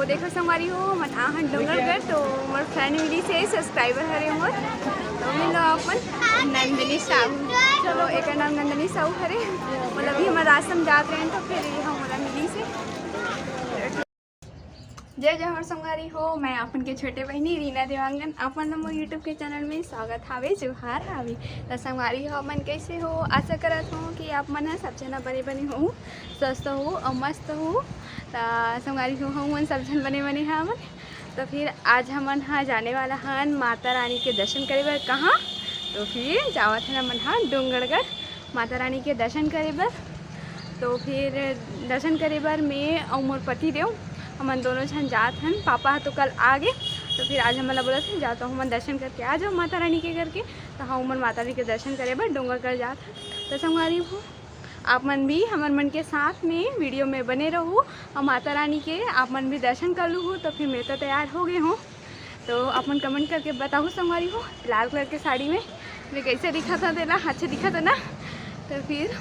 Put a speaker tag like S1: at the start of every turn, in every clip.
S1: देखो संगवारी हो मन आहन डोंगरगढ़ तो मोर फ्रेंड मिली से सब्सक्राइबर हरे मोर तो मिलो अपन नंदनी साहू। चलो एक नाम नंदनी साहू हरे मतलब भी हमारा रास्ता में जाते हैं तो फिर हम मोला मिली से। जय जवाहर संगवारी हो, मैं अपन के छोटे बहनी रीना देवांगन अपन मोर यूट्यूब के चैनल में स्वागत हावे जोहार हावे। तो संगवारी हो मन कैसे हो, आशा करत हूँ कि आप मन सब जना बने बने हो, स्वस्थ हो और मस्त हो। तो संगवारी हो हम मन सब जन बने बने हैं हमन। तो फिर आज हमन हाँ जाने वाला हन माता रानी के दर्शन करे बर। कहाँ तो फिर जावत है हमन हाँ डोंगरगढ़ माता रानी के दर्शन करे बर। तो फिर दर्शन करे बर मैं और मोर पति देव हमन दोनों जन जात हन। पापा तो कल आ गए तो फिर आज हमला बोला थे जाता हूँ मन दर्शन करके आ जाओ माता रानी के करके। तो हाँ मन माता रानी के दर्शन करे बर डोंगरगढ़ जात हन। तो संगवारी हो आप मन भी हमन मन के साथ में वीडियो में बने रहो और माता रानी के आप मन भी दर्शन कर लूँ हो। तो फिर मैं तो तैयार हो गए हूँ, तो आप मन कमेंट करके बताओ संगवारी हो लाल कलर के साड़ी में मैं कैसे दिखा था, देना अच्छा दिखा था ना। तो फिर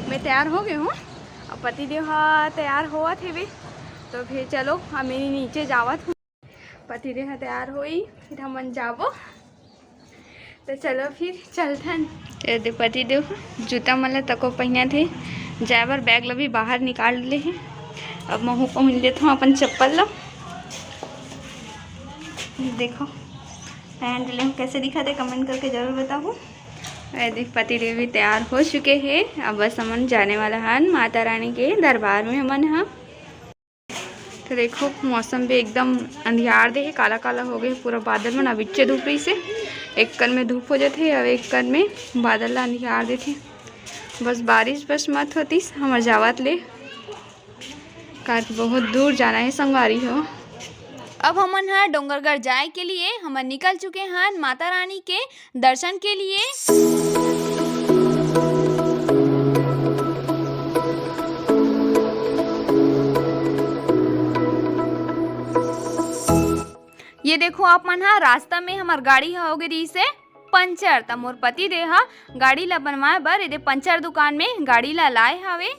S1: मैं तैयार हो गई हूँ और पति देव हाँ तैयार हुआ थे वे। तो फिर चलो हम मेरी नीचे जावत हूँ, पति देव तैयार होई फिर हमन जाबो। तो चलो फिर चलथन। पति देव जूता मन तको पहना थे जाए बर बैग ला भी बाहर निकाल ले हैं। अब महू पहन लेता हूँ अपन चप्पल ला, देखो पहन ले कैसे दिखा थे कमेंट करके जरूर बताओ। देख पति देव भी तैयार हो चुके हैं, अब बस हमन जाने वाला हन माता रानी के दरबार में हमन हाँ। तो देखो मौसम भी एकदम अंधियार दे है, काला काला हो गए पूरा बादल में। अबिच्चे धूप रही से एक कल में धूप हो जाते और एक कल में बादल ला अंधियार देते। बस बारिश बस मत होती हमार जावत ले कार बहुत दूर जाना है संगवारी हो। अब हमन हाँ डोंगरगढ़ जाए के लिए हमन निकल चुके हैं माता रानी के दर्शन के लिए। ये देखो आप मन हाँ रास्ता में हमार गाड़ी हो गई से पंचर। तब मोर पति दे हा गाड़ी ला बनवाए बर ये पंचर दुकान में गाड़ी ला लाए हावे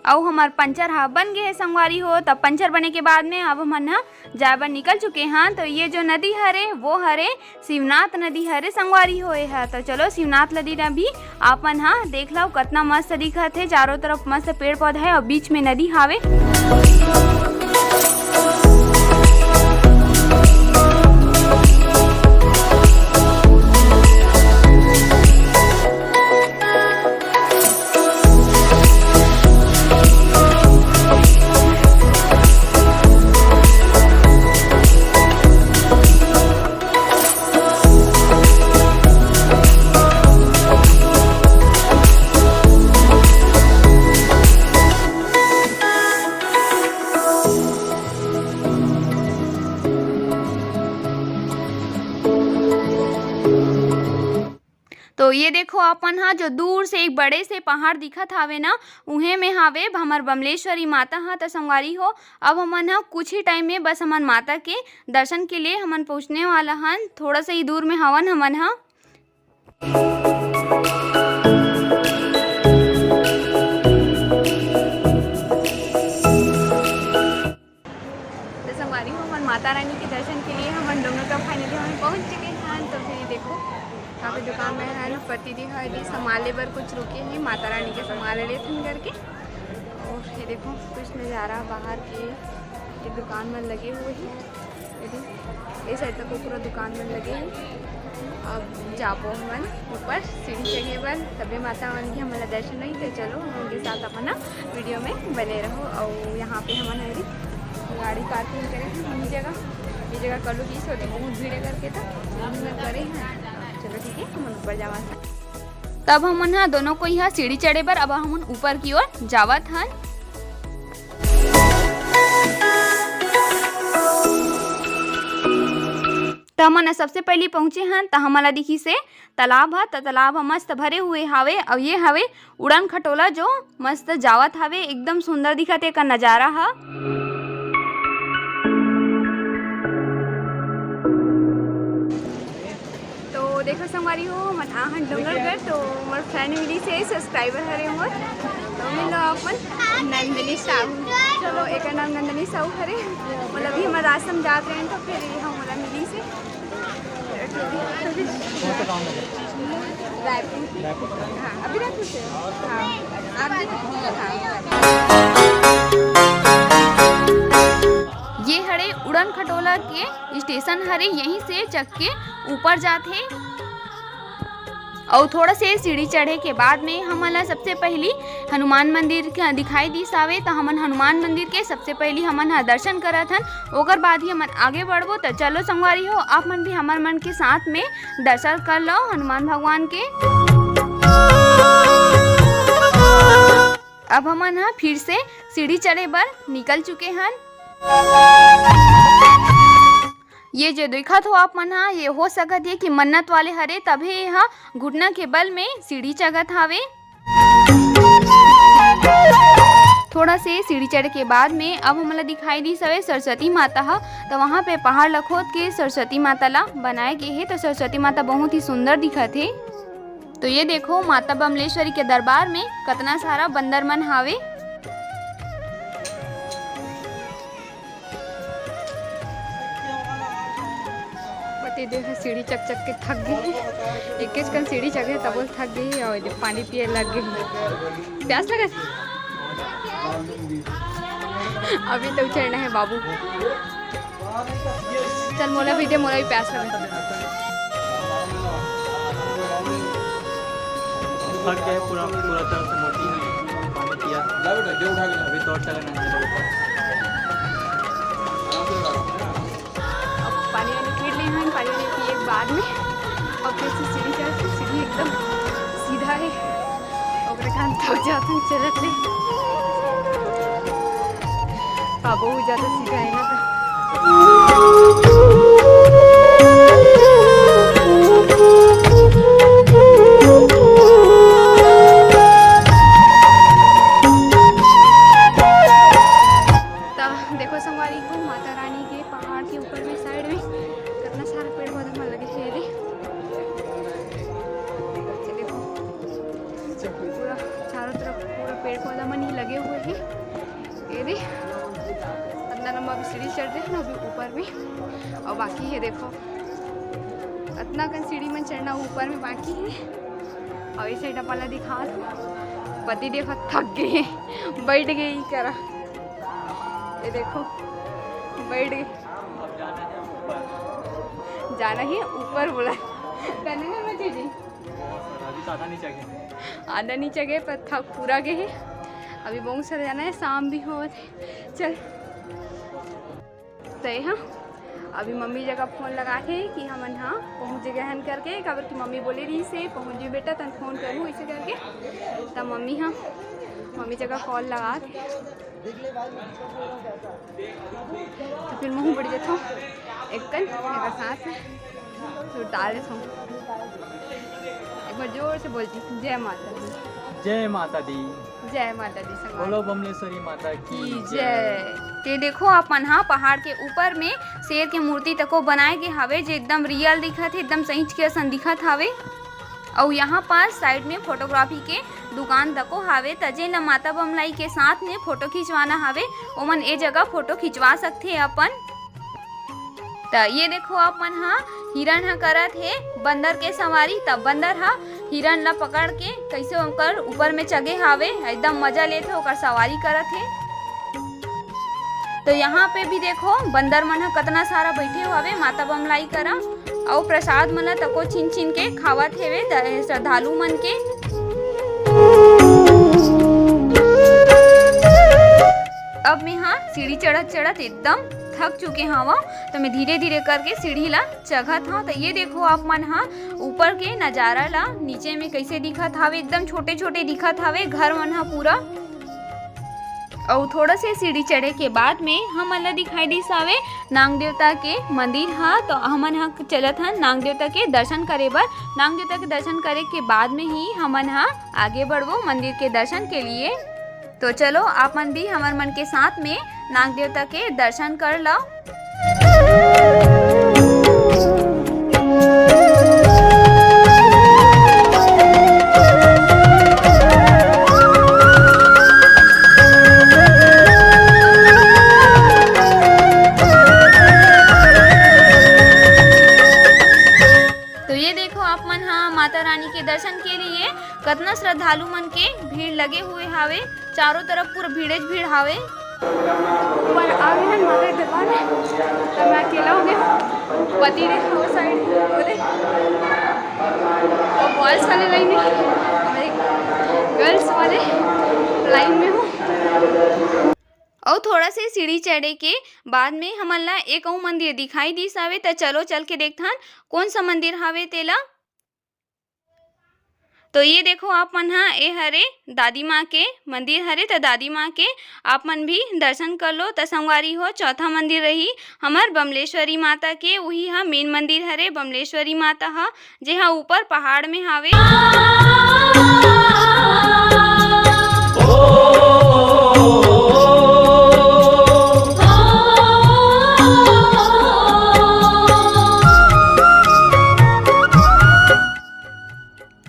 S1: और हमार पंचर हा बन गए है संगवारी हो। तब पंचर बने के बाद में अब हम हाँ जाए बर निकल चुके हैं। तो ये जो नदी हरे वो हरे शिवनाथ नदी हरे संगवारी होए है। तो चलो शिवनाथ नदी ना भी आपन हाँ देख लो कितना मस्त दिखत है, चारों तरफ मस्त पेड़ पौधा है और बीच में नदी हावे। तो ये देखो अपन हाँ जो दूर से एक बड़े से पहाड़ दिखत हावे ना उहे में हावे हमार बमलेश्वरी माता हाँ। तो संगवारी हो अब हमन हाँ कुछ ही टाइम में बस हमन माता के दर्शन के लिए हमन पहुँचने वाला हन। थोड़ा सा ही दूर में हवन हमन हाँ। तो संगवारी हो हमन माता रानी के दर्शन के लिए हमन डोंगरगढ़ फाइनली हम पहुँच चुके हैं। तो फिर देखो काफ़ी दुकान में है ना पति दी है संभाले बर कुछ रुके हैं माता रानी के संभाले लेते करके। और ये देखो कुछ नज़ारा बाहर के दुकान में लगे हुए हैं, ये साइड तक पूरा दुकान में लगे हैं। अब जाबो मन ऊपर सीढ़ी जगह पर तभी माता रानी की हमारा दर्शन नहीं। तो चलो उनके साथ अपना वीडियो में बने रहो। और यहाँ पे हमारे गाड़ी पार्किंग करें ये जगह कर लो कि होती बहुत भीड़ करके था करे हैं। चलो ठीक है हम ऊपर जावा। तब हम हाँ दोनों को यहाँ सीढ़ी चढ़े पर अब हम ऊपर की ओर जावत हन। तो हमन सबसे पहले पहुँचे हैं तो हमारा दिखी से तालाब है। तो तालाब मस्त भरे हुए हावे और ये हवे उड़न खटोला जो मस्त जावत हावे, एकदम सुंदर दिखत है का नज़ारा है। देखो संगवारी हो मन आहन डोंगरगढ़ तो मोर फ्रेंड मिली से सब्सक्राइबर हरे मोर तो मिलो अपन नंदनी साहू। चलो एक नाम नंदनी साहू हरे मतलब भी हमारा रास्ते जात रहे तो फिर हम मतलब मिली से रायपुर। हाँ अभी रायपुर से। हाँ आप ये हरे उड़न खटोला के स्टेशन हरे, यहीं से चक के ऊपर जाते और थोड़ा से सीढ़ी चढ़े के बाद में हमला सबसे पहली हनुमान मंदिर दिखाई दी सावे। तो हमन हनुमान मंदिर के सबसे पहली हमन दर्शन करत हन, ओकर बाद ही हमन आगे बढ़बो। तो चलो संगवारी हो आप मन भी हमार मन के साथ में दर्शन कर लो हनुमान भगवान के। अब हमन फिर से सीढ़ी चढ़े बर निकल चुके हन। ये जो देखत हो आप मन ये हो सकत है कि मन्नत वाले हरे, तभी यहाँ घुटना के बल में सीढ़ी चढ़त हावे। थोड़ा से सीढ़ी चढ़ के बाद में अब हमला दिखाई दी सवे सरस्वती माता हा। तो वहाँ पे पहाड़ ला खोद के सरस्वती माता ला बनाए गए है। तो सरस्वती माता बहुत ही सुंदर दिखत है। तो ये देखो माता बमलेश्वरी के दरबार में कितना सारा बंदर मन हावे। देखो सीढ़ी चक चक के थक गई, एक कन सीढ़ी चढ़े तब थक गई और पानी पिए लग गई। प्यास लगा अभी तो चढ़ना है बाबू। चल मोला भी दे, मोला भी प्यास लगा।
S2: थक गए पूरा तरह से मोटी है, पानी पिया अभी तो
S1: पानी वानी पी लिए हैं, पानी वानी पिए बाद में और फिर से सीढ़ी चढ़, सीढ़ी एकदम सीधा है और थक जाते हैं चलत ले। बहुत ज़्यादा सीधा है ना। देखो संगवारी को माता रानी के पहाड़ के ऊपर में साइड में कितना सारा पेड़ पौधा मन लगे थे। देखो पूरा चारों तरफ पूरा पेड़ पौधा मन ही लगे हुए हैं। ये इतना लंबा भी सीढ़ी चढ़ रहे हैं ना अभी ऊपर में, और बाकी है देखो इतना कन सीढ़ी में चढ़ना ऊपर में बाकी है। और इसे डपाला दिखा पति देखो थक गए, बैठ गई करा। ये देखो बैठ गई, जाना ही ऊपर बोला करने में मजे जी आधा नीचे गए पर थक पूरा गए। अभी बहुत सारा जाना है, शाम भी हो चल तो हाँ। अभी मम्मी जगह फ़ोन लगा के कि हमन हाँ पहुँच गए हन करके, खबर की मम्मी बोले रही से पहुँच जी बेटा तन फ़ोन करूँ ऐसे करके। तब मम्मी हाँ मम्मी जगह कॉल लगा के तो फिर मुँह बढ़ जाता हूँ एक कन मेरा साथ है तो डाल देता हूँ। एक बार जोर से बोलती जय माता दी,
S2: जय माता दी,
S1: जय माता दी।
S2: बोलो बमलेश्वरी माता की
S1: जय। ते देखो अपन हाँ पहाड़ के ऊपर में शेर के मूर्ति तको बनाए के हवे जो एकदम रियल दिखत है, एकदम सही के असन दिखत हवे। और यहाँ पास साइड में फोटोग्राफी के दुकान तको हावे। तजे ल माता बमलाई के साथ में फोटो खिंचवाना हावे, ओमन ए जगह फोटो खिंचवा सकते अपन। तो ये देखो अपन हाँ हिरन हा करत है बंदर के सवारी। तब बंदर हा हिरन ला पकड़ के कैसे ओकर ऊपर में चगे हावे, एकदम मजा लेते ओकर सवारी करत है। तो यहाँ पे भी देखो बंदर मन हा कितना सारा बैठे हुए माता बमलाई करा और प्रसाद मन तको छीन छीन के खावत हेवे श्रद्धालु मन के। अब मैं हाँ सीढ़ी चढ़त चढ़त एकदम थक चुके हवा, तो मैं धीरे धीरे करके सीढ़ी ला चढ़त हाँ। तो ये देखो आप मन हाँ ऊपर के नज़ारा ला नीचे में कैसे दिखत हावे, एकदम छोटे छोटे दिखत हावे घर मन हा पूरा। और थोड़ा से सीढ़ी चढ़े के बाद में हमन ला दिखाई दी सावे नाग देवता के मंदिर हा। तो हमन हा चलत हन नाग देवता के दर्शन करे बर। नाग देवता के दर्शन करे के बाद में ही हमन हा आगे बढ़बो मंदिर के दर्शन के लिए। तो चलो आप मन भी हमार मन के साथ में नाग देवता के दर्शन कर लो।
S3: दर्शन के लिए कतना श्रद्धालु मन के भीड़ लगे हुए हावे। चारों तरफ पूरा भीड़े भीड़ हावे।
S1: ऊपर आ गए हैं माता दरबार में, तो मैं अकेला हो गया। पति रे वो साइड बोले और बॉयज़ वाले लाइन में, हमारे गर्ल्स वाले लाइन में हूँ।
S3: और थोड़ा से सीढ़ी चढ़े के बाद में हमन ला एक अऊ मंदिर दिखाई दिस हावे। त चलो चल के देखथन कौन सा मंदिर हावे तेला। तो ये देखो आप मन हा ए हरे दादी माँ के मंदिर हरे। त दादी माँ के आप मन भी दर्शन कर लो। त संगवारी हो चौथा मंदिर रही हमार बमलेश्वरी माता के, वही हा मेन मंदिर हरे बमलेश्वरी माता हा, जे हा ऊपर पहाड़ में हावे।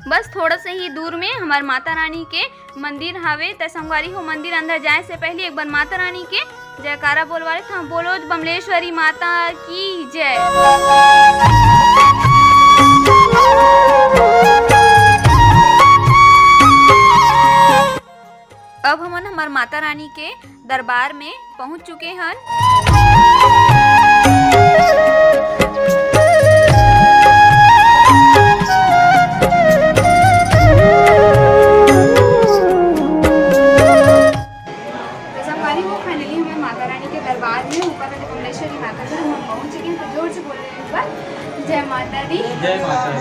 S3: बस थोड़ा से ही दूर में हमार माता रानी के मंदिर हावे। त संगवारी हो मंदिर अंदर जाए से पहले एक बार माता रानी के जयकारा बोलवाले था। बोलो बमलेश्वरी माता की जय। अब हमन हमार माता रानी के दरबार में पहुंच चुके हैं।
S1: दरबार में ऊपर वाले बमलेश्वरी माता के हम पहुंच चुके हैं। तो जोर से बोल रहे हैं एक बार जय माता दी।
S2: जय माता दी।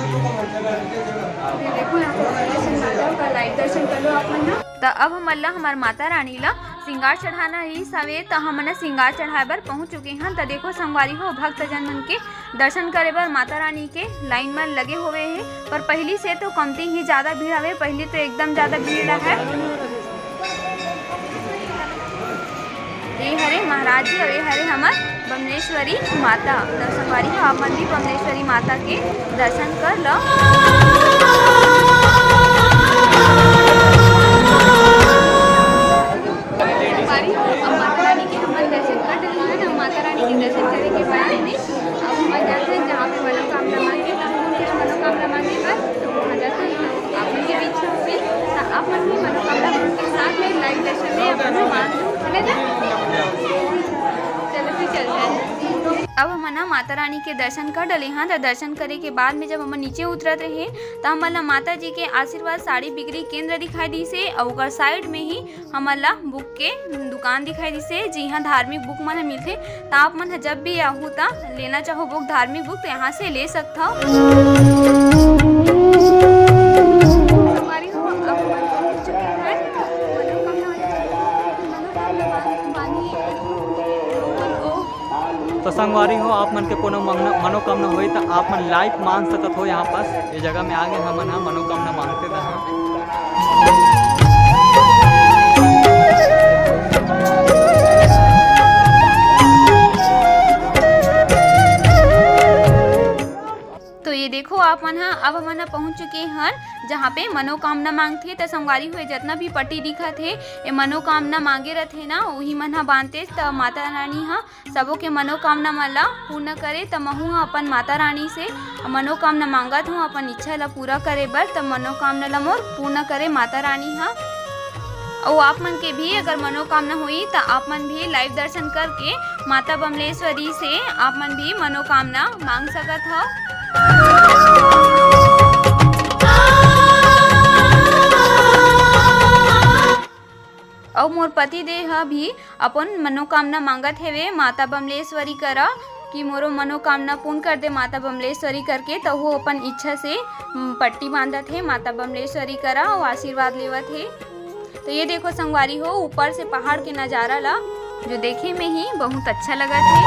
S1: देखो यहाँ पर बमलेश्वरी माता का लाइव दर्शन कर लो आप मन।
S3: तो अब हमन ला हमार माता रानी ला श्रृंगार चढ़ाना ही सवे। तो हमन श्रृंगार चढ़ाए बर पहुंच चुके हैं। तो देखो संगवारी हो भक्तजन मन के दर्शन करे बर माता रानी के लाइन में लगे हुए हैं। पर पहली से तो कमती ही ज़्यादा भीड़ हवे। पहले तो एकदम ज़्यादा भीड़ है। ये हरे महाराज जी और ये हरे हमार बमलेश्वरी माता। तो संगवारी हो आप मन भी बमलेश्वरी माता के दर्शन कर लो।
S1: संगवारी हो अब माता रानी के हम दर्शन कर रहे हैं। माता रानी के दर्शन करने के बाद में अब हम जाते हैं जहाँ पे मनोकामना मांगे। तो हम क्या मनोकामना मांगे पर तो वहाँ जाते हैं। आप मन के इच्छा हुई तो आप मन की मनोकामना के साथ में लाइव दर्शन में अपना मान चले जाए। चलो फिर चलते हैं।
S3: अब हम ना माता रानी के दर्शन कर डले हाँ। तो दर्शन करे के बाद में जब हम नीचे उतरत रहे तो हमन ला माता जी के आशीर्वाद साड़ी बिक्री केंद्र दिखाई दी से। और साइड में ही हमन ला बुक के दुकान दिखाई दी से, जी हाँ धार्मिक बुक मन मिलते। तो आप मन जब भी आहू ता लेना चाहो बुक धार्मिक बुक तो यहाँ से ले सकता हो।
S2: तो संगवारी हो आप मन के कोनो मनोकामना होई तो आप मन लाइव मांग सकत हो। यहाँ पास ये जगह में आगे हमन हा मनोकामना मांगते रहा।
S3: तो ये देखो आप मन हा अब हमन पहुंच चुके हैं जहाँ पे मनोकामना मांगथे। तो संगवारी हुए जितना भी पट्टी दिखा थे ये मनोकामना मांगे रहते ना वही मन हा बांधते। तो माता रानी हा सबों के मनोकामना मन ला पूर्ण करे। तो महू हा अपन माता रानी से मनोकामना मांगत हूँ अपन इच्छा ला पूरा करे बर। तो मनोकामना ला मोर पूर्ण करे माता रानी हा। और आप मन के भी अगर मनोकामना हुई तो आप मन भी लाइव दर्शन करके माता बमलेश्वरी से आप मन भी मनोकामना मांग सकत हो। और मोर पति देह भी अपन मनोकामना मांगत हेवे माता बमलेश्वरी करा कि मोरो मनोकामना पूर्ण कर दे माता बमलेश्वरी करके। तो वो अपन इच्छा से पट्टी बांधत है माता बमलेश्वरी करा और आशीर्वाद लेवत है। तो ये देखो संगवारी हो ऊपर से पहाड़ के नज़ारा ला जो देखे में ही बहुत अच्छा लगा थे।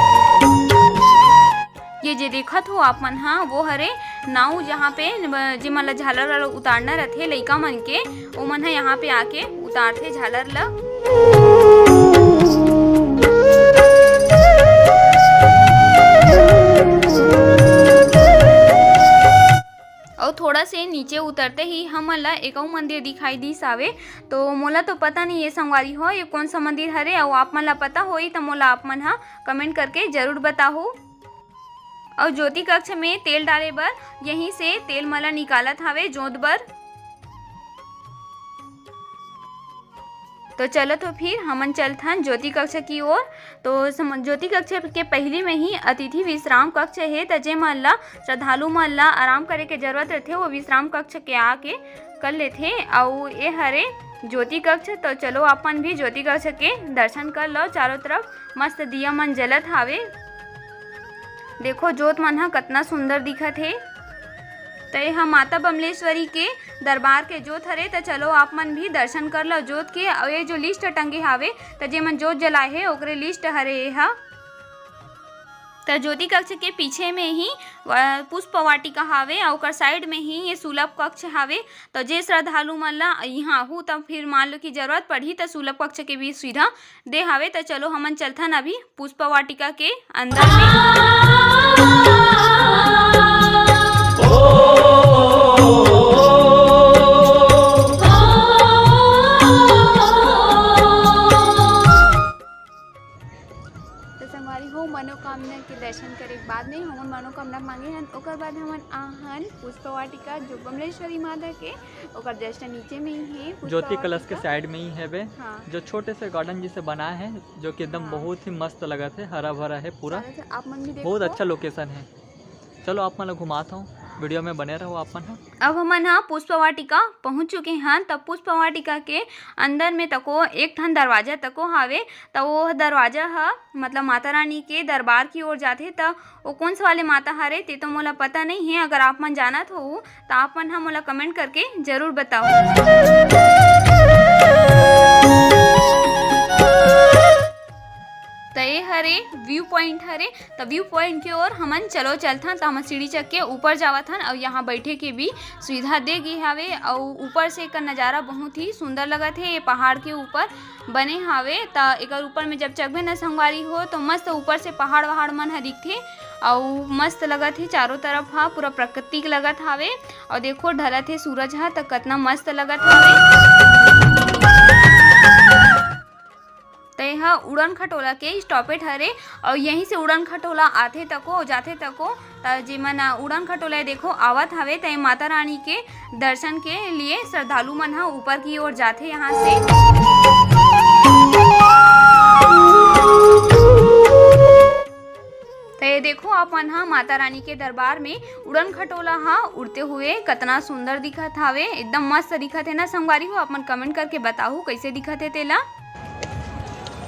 S3: ये जे देखत हो आप मन हाँ वो हरे नाव जहाँ पे जे मन ला झालर उतारना रहते लइका मन के वो मन है यहाँ पे आके उतारते झालर ला। और थोड़ा से नीचे उतरते ही हमन ला एक और मंदिर दिखाई दी सावे। तो मोला तो पता नहीं ये संगवारी हो ये कौन सा मंदिर हरे और आप मन ला पता होई तो मोला आप मन हा कमेंट करके जरूर बताओ। और ज्योति कक्ष में तेल डाले बर यहीं से तेल मला निकालत हावे जोत बर। तो चलो तो फिर हमन चलथन ज्योति कक्ष की ओर। तो ज्योति कक्ष के पहले में ही अतिथि विश्राम कक्ष है, तो जे मन ला श्रद्धालु मन ला आराम करे के जरूरत रहथे वो विश्राम कक्ष के आके कर लेथे। और ये हरे ज्योति कक्ष। तो चलो अपन भी ज्योति कक्ष के दर्शन कर लो। चारों तरफ मस्त दिया मन जलत हावे। देखो जोत मन ह कतना सुंदर दिखत है। तो यह माता बमलेश्वरी के दरबार के जोत हरे। तो चलो आप मन भी दर्शन कर लो जोत के। और ये जो लिस्ट टंगे हावे तो जे मन जोत जलाए है ओकरे लिस्ट हरे यह। तो ज्योति कक्ष के पीछे में ही पुष्प वाटिका हावे और ओकर साइड में ही ये सुलभ कक्ष हावे। तो जे श्रद्धालु मन ला यहाँ आहू तब फिर मान लो की जरूरत पड़ी तो सुलभ कक्ष के भी सुविधा दे हावे। तो चलो हमन चलथन अभी पुष्प वाटिका के अंदर में।
S1: मनोकामना के दर्शन करे के बाद में हमन मनोकामना मांगे हन। ओकर बाद हमन आहन पुष्प वाटिका जो बमलेश्वरी माता के ओकर जस्ट नीचे में ही है
S2: ज्योति कलश के साइड में ही है बे।
S1: हाँ।
S2: जो छोटे से गार्डन जिसे बना है जो कि एकदम बहुत ही मस्त लगत है, हरा भरा है पूरा।
S1: आप मन भी देखो
S2: बहुत अच्छा लोकेशन है। चलो आप मन घुमाता हूँ, वीडियो में बने रहो आप मन।
S3: अब हमन हाँ पुष्प वाटिका पहुँच चुके हैं। तब पुष्प वाटिका के अंदर में तको एक ठन दरवाजा तको हावे। तो वो दरवाजा है मतलब माता रानी के दरबार की ओर जाते। तो वो कौन से वाले माता हरे ते तो मोला पता नहीं है। अगर आप मन जानत हो तो आप मन हाँ मोला कमेंट करके जरूर बताओ। तो ये हरे व्यू पॉइंट हरे। तो व्यू पॉइंट की ओर हमन चलो चलथन। तो हम सीढ़ी चक के ऊपर जावथन और यहाँ बैठे के भी सुविधा दे गई हावे। और ऊपर से एक नज़ारा बहुत ही सुंदर लगत है। ये पहाड़ के ऊपर बने हावे। तो एक ऊपर में जब चढ़बे न संगवारी हो तो मस्त ऊपर से पहाड़ वहाड़ मन ह दिखथे और मस्त लगत है। चारों तरफ हा पूरा प्राकृतिक लगत हावे। और देखो ढलत है सूरज हा तो कितना मस्त लगत हावे। तो यह उड़न खटोला के स्टॉपेज हरे। और यहीं से उड़न खटोला आथे तको जाथे तको। तो जेमन उड़न खटोला देखो आवत हवे तो माता रानी के दर्शन के लिए श्रद्धालु मन ह ऊपर की ओर जाथे यहाँ से। तो ये देखो अपन हाँ माता रानी के दरबार में उड़न खटोला हाँ उड़ते हुए कितना सुंदर दिखत हावे। एकदम मस्त दिखत है ना संगवारी हो। अपन कमेंट करके बताओ कैसे दिखत है तेला।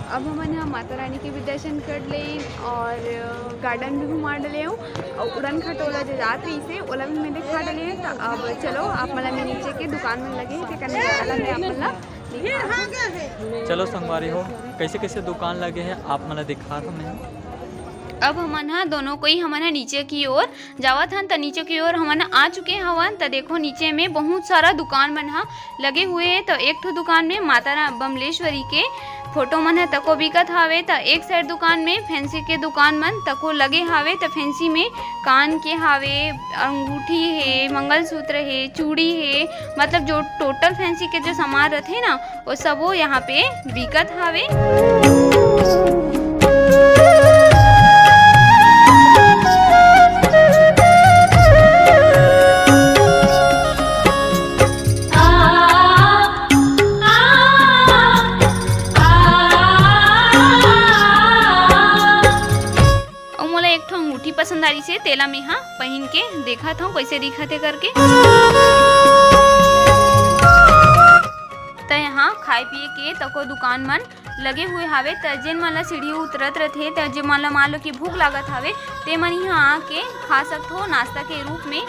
S1: अब हमन यहाँ माता रानी के भी दर्शन कर ले और गार्डन भी घुमा डले हूँ। और उड़न खटोला जो जात रही से ओला भी मैं दिखा डले। तो अब चलो आप मला में नीचे के दुकान में लगे है आप मला।
S2: चलो संगवारी हो कैसे कैसे दुकान लगे हैं आप मला दिखा दो मैं।
S3: अब हमन हा दोनों कोई हमन हा नीचे की ओर जावत हन। तो नीचे की ओर हमन आ चुके हवन। तो देखो नीचे में बहुत सारा दुकान मन हा लगे हुए हैं। तो एक ठो दुकान में माता बमलेश्वरी के फोटो मन है तको बिकत हावे। तो एक साइड दुकान में फैंसी के दुकान मन तको लगे हावे। तो फैंसी में कान के हावे, अंगूठी है, मंगलसूत्र है, चूड़ी है, मतलब जो टोटल फैंसी के जो सामान रहते ना वो सब वो यहाँ पे बिकत हावे। पसंद आई से तेला में हाँ पहन के देखा था कैसे दिखा थे करके। तो यहाँ खाए पिए के तको दुकान मन लगे हुए हावे। तो जेन मन ला सीढ़ी उतरत रहते तो जे मन ला मान लो कि भूख लागत हावे ते मन यहाँ आके खा सकते हो नाश्ता के रूप में।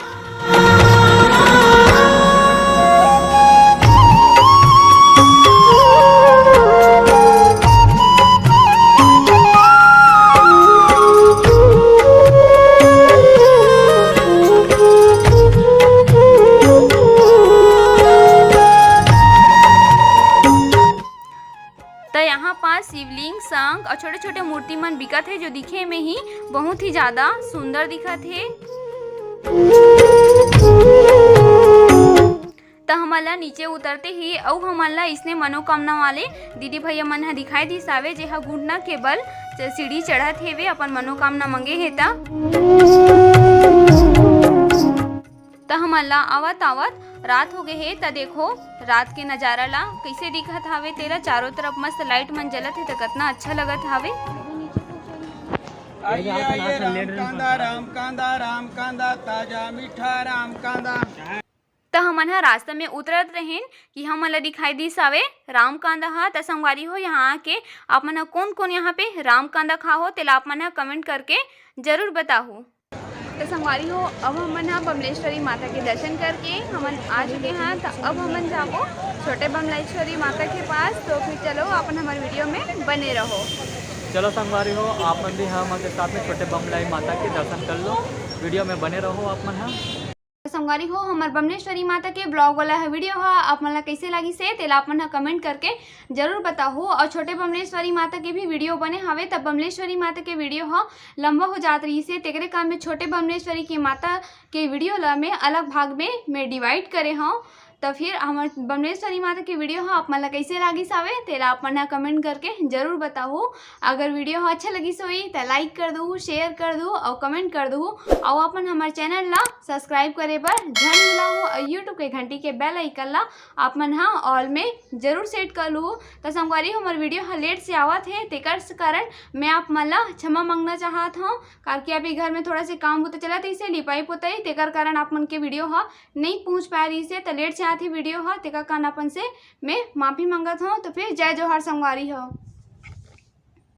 S3: शिवलिंग संग और छोटे छोटे मूर्ति मन बिकत है जो दिखे में ही बहुत ही ज्यादा सुंदर दिखत है। तो हमला नीचे उतरते ही और हमला इसने मनोकामना वाले दीदी भैया मन ह दिखाई दी सावे जे हा घुटना के बल सीढ़ी चढ़त हेवे अपन मनोकामना मंगे हे ता। तो हमन ला आवत आवत रात हो गए हे। त देखो रात के नजारा ला कैसे दिखत हावे तेरा, चारों तरफ मस्त लाइट मन जलत है तो कितना अच्छा लगत हावे।
S4: आइए आइए राम कांदा ताजा मीठा राम कांदा।
S3: तो हमन हा रास्ता में उतरत रहेन कि हमन ला दिखाई दिस आवे राम कांदा हा। त संगवारी हो यहाँ आके आप मन हा कौन कौन यहाँ पे राम कांदा खा हो तेला आप मन हा कमेंट करके जरूर बताओ।
S1: तो संगवारी हो अब हमन हा बमलेश्वरी माता के दर्शन करके हमन आ चुके हैं। तो अब हमन जाबो छोटे बमलेश्वरी माता के पास। तो फिर चलो अपन हमारे वीडियो में बने रहो।
S2: चलो संगवारी हो आप मन भी हमारे साथ में छोटे बमलाई माता के दर्शन कर लो, वीडियो में बने रहो आप मन।
S1: संगवारी हो हमार बमलेश्वरी माता के ब्लॉग वाला है वीडियो हा आप मन ला कैसे लगी से तेला आप मन हा कमेंट करके जरूर बताओ। और छोटे बमलेश्वरी माता के भी वीडियो बने हवे। तब बमलेश्वरी माता के वीडियो हा लंबा हो जात रही से तेकरे काम में छोटे बमलेश्वरी की माता के वीडियो ला में अलग भाग में डिवाइड करे हाँ। तो फिर हमार बमलेश्वरी माता के वीडियो हा आप मन ला कैसे लगी सावे तेला आप मन हा कमेंट करके जरूर बताओ। अगर वीडियो हा अच्छा लगी सोई तो लाइक कर दो, शेयर कर दो और कमेंट कर दो। और अपन हमारे चैनल ला सब्सक्राइब करे बर झन भूला हो और यूट्यूब के घंटी के बेल आइकन ला आप मन हा ऑल में जरूर सेट कर लो। तो संगवारी हमारे वीडियो हा लेट से आवत है तेकर कारण मैं आप मन ला क्षमा मांगना चाहत हूँ, कारण अभी घर में थोड़ा से काम होता चला इसे लिपाई पोताई तेकर कारण आप मन के वीडियो हा नहीं पहुँच पा रही से। तो लेट से आती वीडियो हा तेकर कारण अपन से मैं माफ़ी मांगत हूँ। तो फिर जय जोहार संगवारी हो।